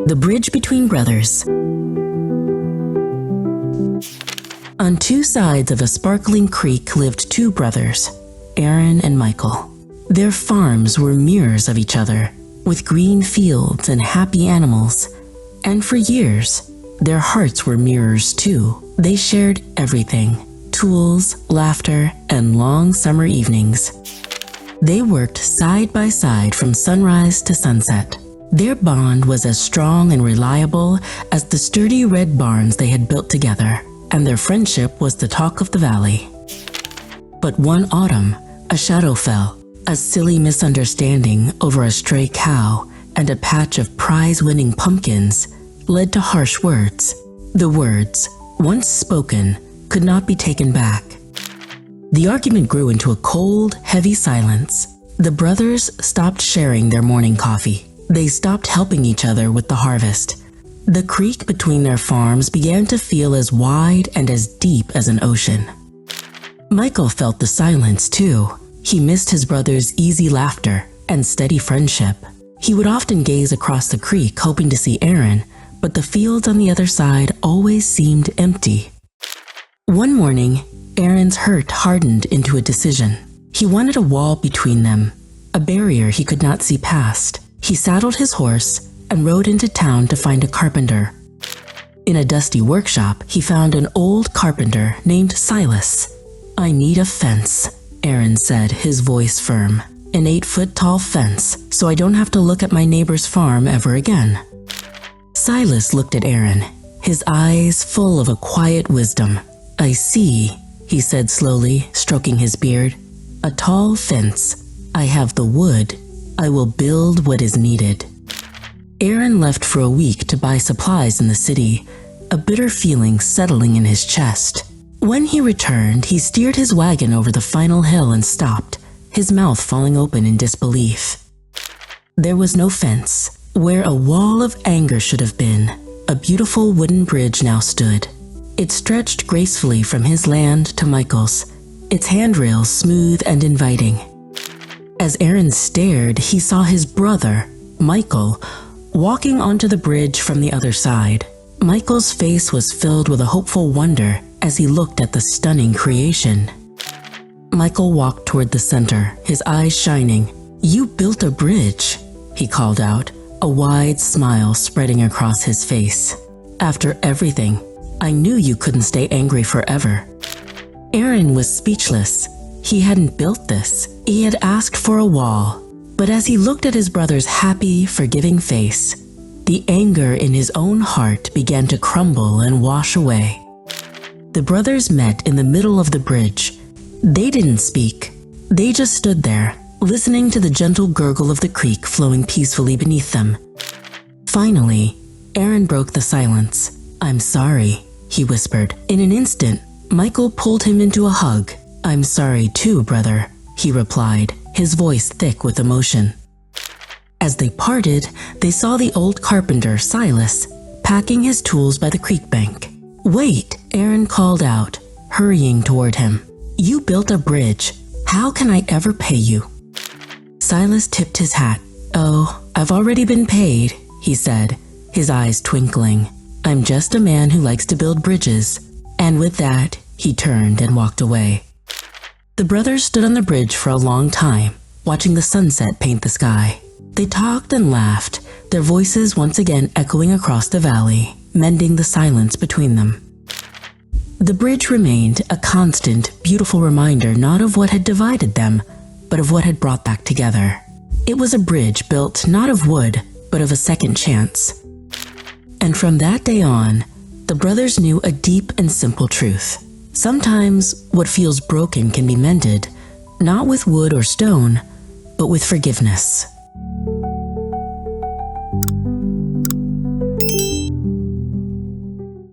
The Bridge Between Brothers. On two sides of a sparkling creek lived two brothers, Aaron and Michael. Their farms were mirrors of each other, with green fields and happy animals. And for years, their hearts were mirrors too. They shared everything: tools, laughter, and long summer evenings. They worked side by side from sunrise to sunset. Their bond was as strong and reliable as the sturdy red barns they had built together, and their friendship was the talk of the valley. But one autumn, a shadow fell. A silly misunderstanding over a stray cow and a patch of prize-winning pumpkins led to harsh words. The words, once spoken, could not be taken back. The argument grew into a cold, heavy silence. The brothers stopped sharing their morning coffee. They stopped helping each other with the harvest. The creek between their farms began to feel as wide and as deep as an ocean. Michael felt the silence too. He missed his brother's easy laughter and steady friendship. He would often gaze across the creek hoping to see Aaron, but the fields on the other side always seemed empty. One morning, Aaron's hurt hardened into a decision. He wanted a wall between them, a barrier he could not see past. He saddled his horse and rode into town to find a carpenter. In a dusty workshop, he found an old carpenter named Silas. "I need a fence," Aaron said, his voice firm. "An 8-foot-tall fence, so I don't have to look at my neighbor's farm ever again." Silas looked at Aaron, his eyes full of a quiet wisdom. "I see," he said slowly, stroking his beard. "A tall fence. I have the wood. I will build what is needed." Aaron left for a week to buy supplies in the city, a bitter feeling settling in his chest. When he returned, he steered his wagon over the final hill and stopped, his mouth falling open in disbelief. There was no fence. Where a wall of anger should have been, a beautiful wooden bridge now stood. It stretched gracefully from his land to Michael's, its handrails smooth and inviting. As Aaron stared, he saw his brother, Michael, walking onto the bridge from the other side. Michael's face was filled with a hopeful wonder as he looked at the stunning creation. Michael walked toward the center, his eyes shining. "You built a bridge," he called out, a wide smile spreading across his face. "After everything, I knew you couldn't stay angry forever." Aaron was speechless. He hadn't built this. He had asked for a wall. But as he looked at his brother's happy, forgiving face, the anger in his own heart began to crumble and wash away. The brothers met in the middle of the bridge. They didn't speak. They just stood there, listening to the gentle gurgle of the creek flowing peacefully beneath them. Finally, Aaron broke the silence. "I'm sorry," he whispered. In an instant, Michael pulled him into a hug. "I'm sorry too, brother," he replied, his voice thick with emotion. As they parted, they saw the old carpenter, Silas, packing his tools by the creek bank. "Wait," Aaron called out, hurrying toward him. "You built a bridge. How can I ever pay you?" Silas tipped his hat. "Oh, I've already been paid," he said, his eyes twinkling. "I'm just a man who likes to build bridges." And with that, he turned and walked away. The brothers stood on the bridge for a long time, watching the sunset paint the sky. They talked and laughed, their voices once again echoing across the valley, mending the silence between them. The bridge remained a constant, beautiful reminder not of what had divided them, but of what had brought back together. It was a bridge built not of wood, but of a second chance. And from that day on, the brothers knew a deep and simple truth. Sometimes what feels broken can be mended, not with wood or stone, but with forgiveness.